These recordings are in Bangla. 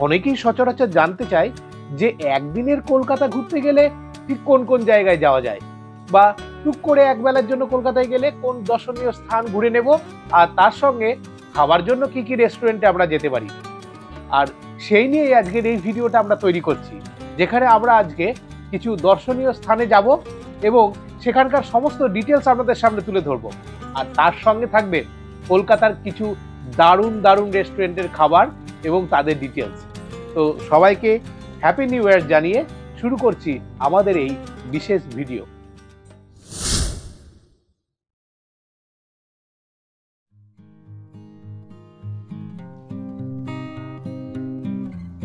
অনেকেই সচরাচর জানতে চায় যে একদিনের কলকাতা ঘুরতে গেলে ঠিক কোন কোন জায়গায় যাওয়া যায়, বা টুক করে একবেলার জন্য কলকাতায় গেলে কোন দর্শনীয় স্থান ঘুরে নেব, আর তার সঙ্গে খাবার জন্য কি কি রেস্টুরেন্টে আমরা যেতে পারি। আর সেই নিয়ে আজকের এই ভিডিওটা আমরা তৈরি করছি, যেখানে আমরা আজকে কিছু দর্শনীয় স্থানে যাব এবং সেখানকার সমস্ত ডিটেলস আপনাদের সামনে তুলে ধরবো। আর তার সঙ্গে থাকবে কলকাতার কিছু দারুণ দারুণ রেস্টুরেন্টের খাবার এবং তাদের ডিটেলস। তো সবাইকে হ্যাপি নিউ ইয়ার জানিয়ে শুরু করছি আমাদের এই বিশেষ ভিডিও।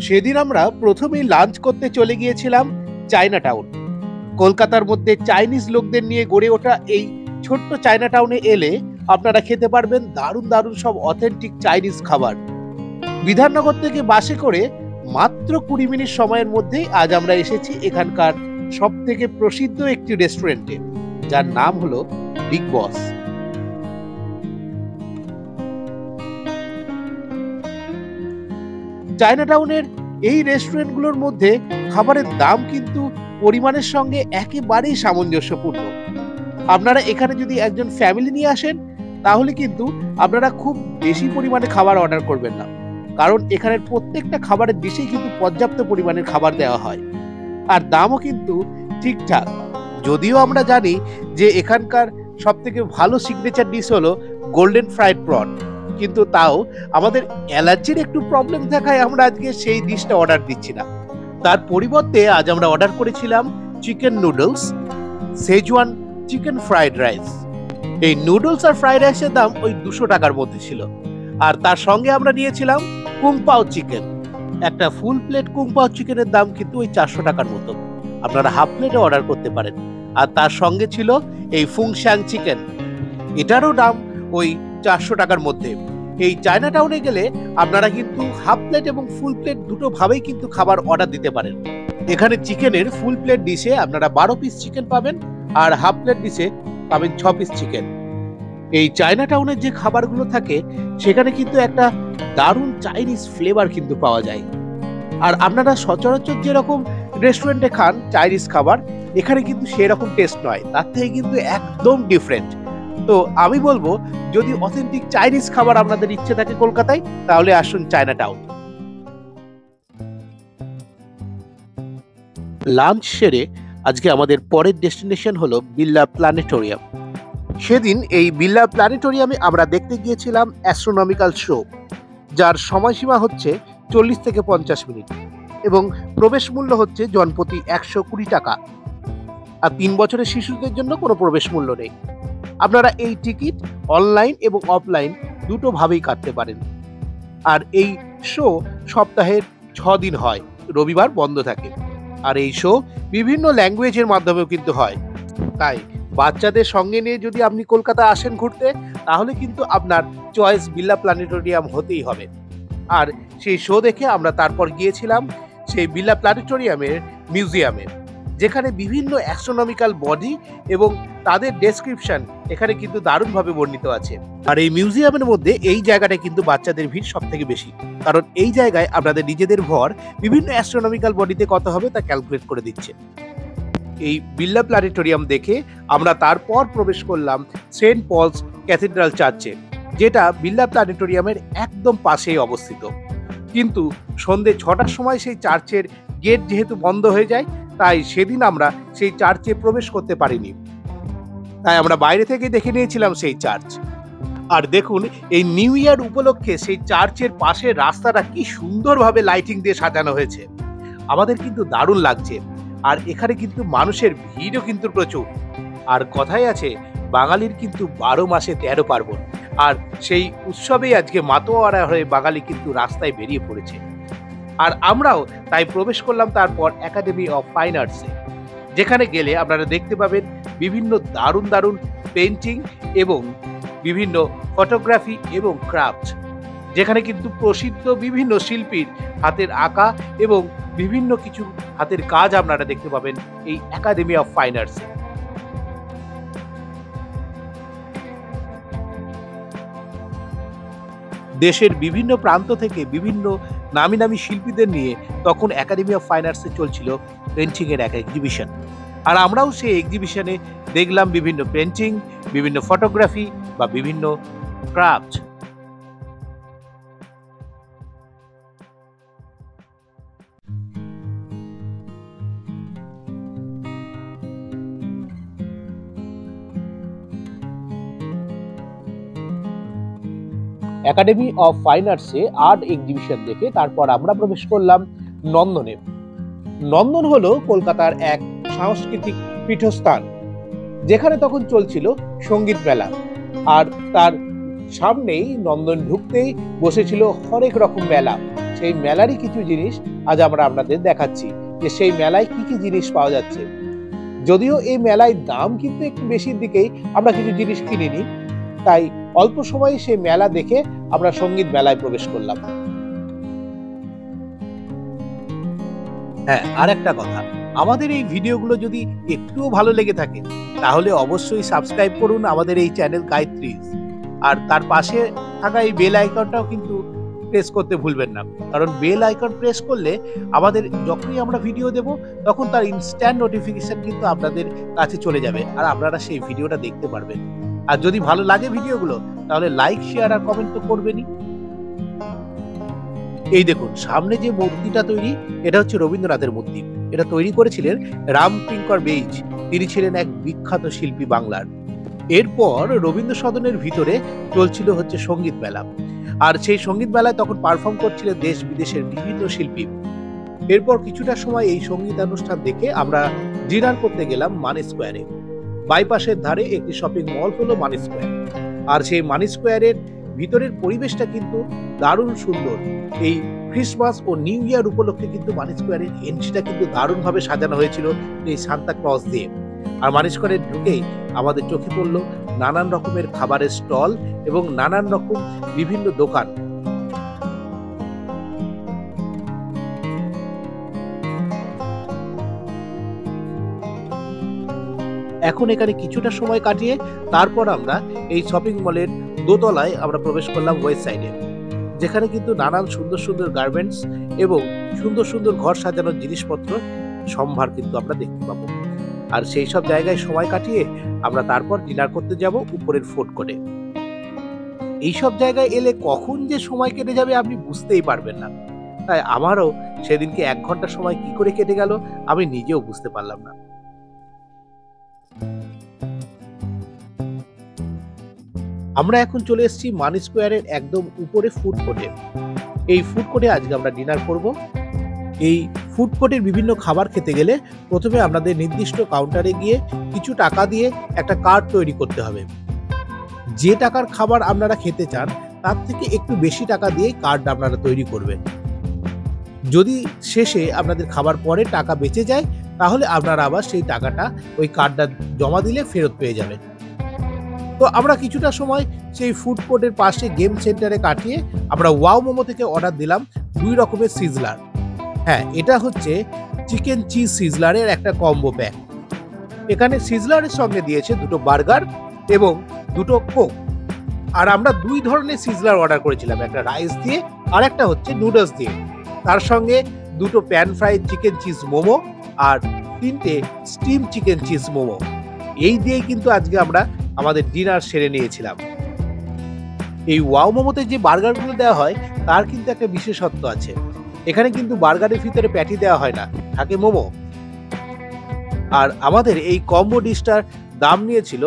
সেদিন আমরা প্রথমেই লাঞ্চ করতে চলে গিয়েছিলাম চায়না টাউন। কলকাতার মধ্যে চাইনিজ লোকদের নিয়ে গড়ে ওঠা এই ছোট্ট চায়না টাউনে এলে আপনারা খেতে পারবেন দারুণ দারুণ সব অথেন্টিক চাইনিজ খাবার। বিধাননগর থেকে বাসে করে মাত্র 20 মিনিট সময়ের মধ্যেই আজ আমরা এসেছি এখানকার সব থেকে প্রসিদ্ধ একটি রেস্টুরেন্টে, যার নাম হলো বিগ বস। চায়না টাউনের এই রেস্টুরেন্টগুলোর মধ্যে খাবারের দাম কিন্তু পরিমাণের সঙ্গে একেবারেই সামঞ্জস্যপূর্ণ। আপনারা এখানে যদি একজন ফ্যামিলি নিয়ে আসেন তাহলে কিন্তু আপনারা খুব বেশি পরিমাণে খাবার অর্ডার করবেন না, কারণ এখানের প্রত্যেকটা খাবারের ডিশেই কিন্তু পর্যাপ্ত পরিমাণের খাবার দেওয়া হয়, আর দামও কিন্তু ঠিকঠাক। যদিও আমরা জানি যে এখানকার সব থেকে ভালো সিগনেচার ডিশ হলো গোল্ডেন ফ্রাইড প্রন, কিন্তু তাও আমাদের অ্যালার্জির একটু প্রবলেম থাকায় আমরা আজকে সেই ডিশটা অর্ডার দিচ্ছি না। তার পরিবর্তে আজ আমরা অর্ডার করেছিলাম chicken noodles, Schezwan chicken fried rice. এই নুডলস আর ফ্রাইড রাইসের দাম ওই 200 টাকার মধ্যে ছিল, আর তার সঙ্গে আমরা নিয়েছিলাম কুংপাও চিকেন। একটা ফুল প্লেট কুংপাও চিকেনের দাম কিন্তু ওই 400 টাকার মতো। আপনারা হাফ প্লেটে অর্ডার করতে পারেন। আর তার সঙ্গে ছিল এই ফুংশাং চিকেন, এটারও দাম ওই 400 টাকার মধ্যে। এই চায়না টাউনে গেলে আপনারা কিন্তু হাফ প্লেট এবং ফুল প্লেট দুটো ভাবেই কিন্তু খাবার অর্ডার দিতে পারেন। এখানে চিকেনের ফুল প্লেট ডিশে আপনারা 12 পিস চিকেন পাবেন, আর হাফ প্লেট ডিশে পাবেন 6 পিস চিকেন। এই চায়না টাউনের যে খাবারগুলো থাকে সেখানে কিন্তু একটা দারুণ চাইনিজ ফ্লেভার কিন্তু পাওয়া যায়। আর আপনারা সচরাচর যেরকম রেস্টুরেন্টে খান চাইনিজ খাবার, এখানে কিন্তু সেরকম টেস্ট নয়, তার থেকে কিন্তু একদম ডিফারেন্ট। তো আমি বলবো, যদি অথেন্টিক চাইনিজ খাবার আপনাদের ইচ্ছে থাকে কলকাতায়, তাহলে আসুন চায়না টাউন। লাঞ্চ সেরে আজকে আমাদের পরের ডেস্টিনেশন হলো বিড়লা প্ল্যানেটোরিয়াম। সেদিন এই বিড়লা প্ল্যানেটোরিয়ামে আমরা দেখতে গিয়েছিলাম অ্যাস্ট্রোনমিক্যাল শো, যার সময়সীমা হচ্ছে 40 থেকে 50 মিনিট এবং প্রবেশ মূল্য হচ্ছে জনপ্রতি 120 টাকা। আর 3 বছরের শিশুদের জন্য কোনো প্রবেশ মূল্য নেই। আপনারা এই টিকিট অনলাইন এবং অফলাইন দুটো ভাবেই কাটতে পারেন। আর এই শো সপ্তাহের 6 দিন হয়, রবিবার বন্ধ থাকে। আর এই শো বিভিন্ন ল্যাঙ্গুয়েজের মাধ্যমেও কিন্তু হয়। তাই বাচ্চাদের সঙ্গে নিয়ে যদি আপনি কলকাতা আসেন ঘুরতে, তাহলে কিন্তু আপনার চয়েস বিড়লা প্ল্যানেটোরিয়াম হতেই হবে। আর সেই শো দেখে আমরা তারপর গিয়েছিলাম সেই বিড়লা প্ল্যানেটোরিয়ামের মিউজিয়ামে, যেখানে বিভিন্ন অ্যাস্ট্রোনমিক্যাল বডি এবং তাদের ডেসক্রিপশন এখানে কিন্তু দারুণভাবে বর্ণিত আছে। আর এই মিউজিয়ামের মধ্যে এই জায়গাটা কিন্তু বাচ্চাদের ভিড় সব থেকে বেশি, কারণ এই জায়গায় আপনাদের নিজেদের ভর বিভিন্ন অ্যাস্ট্রোনমিক্যাল বডিতে কত হবে তা ক্যালকুলেট করে দিচ্ছে। এই বিড়লা প্ল্যানেটোরিয়াম দেখে আমরা তারপর প্রবেশ করলাম সেন্ট পলস ক্যাথিড্রাল চার্চে, যেটা বিড়লা প্ল্যানেটোরিয়ামের একদম পাশেই অবস্থিত। কিন্তু সন্ধে 6টার সময় সেই চার্চের গেট যেহেতু বন্ধ হয়ে যায়, তাই সেদিন আমরা সেই চার্চে প্রবেশ করতে পারিনি। তাই আমরা বাইরে থেকে দেখে নিয়েছিলাম সেই চার্চ। আর দেখুন, এই নিউ ইয়ার উপলক্ষে সেই চার্চের পাশের রাস্তাটা কি সুন্দরভাবে লাইটিং দিয়ে সাজানো হয়েছে, আমাদের কিন্তু দারুণ লাগছে। আর এখানে কিন্তু মানুষের ভিড়ও কিন্তু প্রচুর। আর কথাই আছে, বাঙালির কিন্তু 12 মাসে 13 পার্বণ। আর সেই উৎসবেই আজকে মাতোয়ারা হয়ে বাঙালি কিন্তু রাস্তায় বেরিয়ে পড়েছে। আর আমরাও তাই প্রবেশ করলাম তারপর একাডেমি অফ ফাইন আর্টসে, যেখানে গেলে আপনারা দেখতে পাবেন বিভিন্ন দারুণ দারুণ পেন্টিং এবং বিভিন্ন ফটোগ্রাফি এবং ক্রাফট, যেখানে কিন্তু প্রসিদ্ধ বিভিন্ন শিল্পীর হাতের আঁকা এবং বিভিন্ন কিছু হাতের কাজ আপনারা দেখতে পাবেন এই একাডেমি অফ ফাইন আর্টসে। দেশের বিভিন্ন প্রান্ত থেকে বিভিন্ন নামি নামি শিল্পীদের নিয়ে তখন একাডেমি অফ ফাইন আর্টসে চলছিল পেন্টিং এর এক এক্সিবিশন। আর আমরাও সেই এক্সিবিশনে দেখলাম বিভিন্ন পেন্টিং, বিভিন্ন ফটোগ্রাফি বা বিভিন্ন ক্রাফট। একাডেমি অফ ফাইন আর্টসে আর্ট এক্সিবিশন দেখে তারপর আমরা প্রবেশ করলাম নন্দনে। নন্দন হলো কলকাতার এক সাংস্কৃতিক পীঠস্থান, যেখানে তখন চলছিল সঙ্গীত মেলা। আর তার সামনেই নন্দন ঢুকতেই বসেছিল হরেক রকম মেলা। সেই মেলারই কিছু জিনিস আজ আমরা আপনাদের দেখাচ্ছি যে সেই মেলায় কি কি জিনিস পাওয়া যাচ্ছে। যদিও এই মেলায় দাম কিন্তু একটু বেশির দিকেই, আমরা কিছু জিনিস কিনিনি, তাই অল্প সময়ে সেই মেলা দেখে আমরা সঙ্গীত মেলায় প্রবেশ করলাম। হ্যাঁ, আর একটা কথা, আমাদের এই ভিডিওগুলো যদি একটুও ভালো লেগে থাকে তাহলে অবশ্যই সাবস্ক্রাইব করুন আমাদের এই চ্যানেল গায়ত্রীজ। আর তার পাশে থাকা এই বেল আইকনটাও কিন্তু প্রেস করতে ভুলবেন না, কারণ বেল আইকন প্রেস করলে আমাদের যখনই আমরা ভিডিও দেব তখন তার ইনস্ট্যান্ট নোটিফিকেশন কিন্তু আপনাদের কাছে চলে যাবে আর আপনারা সেই ভিডিওটা দেখতে পারবেন। আর যদি ভালো লাগে ভিডিওগুলো তাহলে লাইক, শেয়ার আর কমেন্ট তো করবেনই। এই দেখুন সামনে যে মূর্তিটা তৈরি, এটা হচ্ছে রবীন্দ্রনাথের মূর্তি। এটা তৈরি করেছিলেন রামকিঙ্কর বেইজ। তিনি ছিলেন এক বিখ্যাত শিল্পী বাংলার। এরপর রবীন্দ্র সদনের ভিতরে চলছিল হচ্ছে সঙ্গীত মেলা। আর সেই সঙ্গীত মেলায় তখন পারফর্ম করছিলেন দেশ বিদেশের বিভিন্ন শিল্পী। এরপর কিছুটা সময় এই সঙ্গীতানুষ্ঠান দেখে আমরা ডিনার করতে গেলাম মানি স্কোয়ারে। বাইপাসের ধারে একটি শপিং মল হলো মানি স্কোয়ার। আর সেই মানি স্কোয়ারের ভিতরের পরিবেশটা কিন্তু দারুণ সুন্দর। এই ক্রিসমাস ও নিউ ইয়ার উপলক্ষে কিন্তু মানি স্কোয়ারের এন্ট্রিটা কিন্তু দারুণভাবে সাজানো হয়েছিল এই সান্তা ক্লজ দিয়ে। আর মানি স্কোয়ারে ঢুকেই আমাদের চোখে পড়লো নানান রকমের খাবারের স্টল এবং নানান রকম বিভিন্ন দোকান। এখন এখানে কিছুটা সময় কাটিয়ে তারপর আমরা এই শপিং মলের দোতলায় আমরা প্রবেশ করলাম ওয়েস্ট সাইডে, যেখানে কিন্তু নানান সুন্দর সুন্দর গার্মেন্টস এবং সুন্দর সুন্দর ঘর সাজানোর জিনিসপত্র সম্ভার কিন্তু আমরা দেখতে পাবো। আর সেই সব জায়গায় সময় কাটিয়ে আমরা তারপর ডিনার করতে যাব উপরের ফুড কোর্টে। এইসব জায়গায় এলে কখন যে সময় কেটে যাবে আপনি বুঝতেই পারবেন না। তাই আমারও সেদিনকে 1 ঘন্টা সময় কি করে কেটে গেল আমি নিজেও বুঝতে পারলাম না। আমরা এখন চলে এসেছি মানি স্কোয়ারের একদম উপরে ফুড কোর্টে। এই ফুড কোর্টে আজকে আমরা ডিনার করব। এই ফুড কোর্টের বিভিন্ন খাবার খেতে গেলে প্রথমে আপনাদের নির্দিষ্ট কাউন্টারে গিয়ে কিছু টাকা দিয়ে একটা কার্ড তৈরি করতে হবে। যে টাকার খাবার আপনারা খেতে চান তার থেকে একটু বেশি টাকা দিয়ে কার্ড আপনারা তৈরি করবেন। যদি শেষে আপনাদের খাবার পরে টাকা বেঁচে যায় তাহলে আপনারা আবার সেই টাকাটা ওই কার্ডটা জমা দিলে ফেরত পেয়ে যাবেন। তো আমরা কিছুটা সময় সেই ফুড কোর্টের পাশে গেম সেন্টারে কাটিয়ে আমরা ওয়াও মোমো থেকে অর্ডার দিলাম 2 রকমের সিজলার। হ্যাঁ, এটা হচ্ছে চিকেন চিজ সিজলারের একটা কম্বো প্যাক। এখানে সিজলারের সঙ্গে দিয়েছে 2টো বার্গার এবং 2টো কোক। আর আমরা 2 ধরনের সিজলার অর্ডার করেছিলাম, একটা রাইস দিয়ে আর একটা হচ্ছে নুডলস দিয়ে। তার সঙ্গে 2টো pan fried chicken cheese momo আর 3টে স্টিম চিকেন চিজ মোমো। এই দিয়েই কিন্তু আজকে আমরা আমাদের ডিনার সেরে নিয়েছিলাম। এই ওয়াও মোমোতে যে বার্গারগুলো দেওয়া হয় তার কিন্তু একটা বিশেষত্ব আছে। এখানে কিন্তু বার্গারের ভিতরে প্যাটি দেওয়া হয় না, থাকে মোমো। আর আমাদের এই কম্বো ডিশটার দাম নিয়েছিল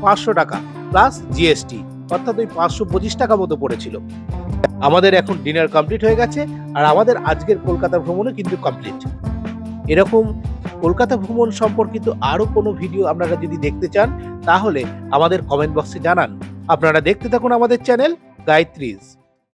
500 টাকা প্লাস জিএসটি, অর্থাৎ ওই 525 টাকা মতো পড়েছিল। আমাদের এখন ডিনার কমপ্লিট হয়ে গেছে আর আমাদের আজকের কলকাতা ভ্রমণও কিন্তু কমপ্লিট। এরকম কলকাতা ভ্রমণ সম্পর্কিত আরো কোনো ভিডিও আপনারা যদি দেখতে চান তাহলে আমাদের কমেন্ট বক্সে জানান। আপনারা দেখতে থাকুন আমাদের চ্যানেল গায়ত্রীজ।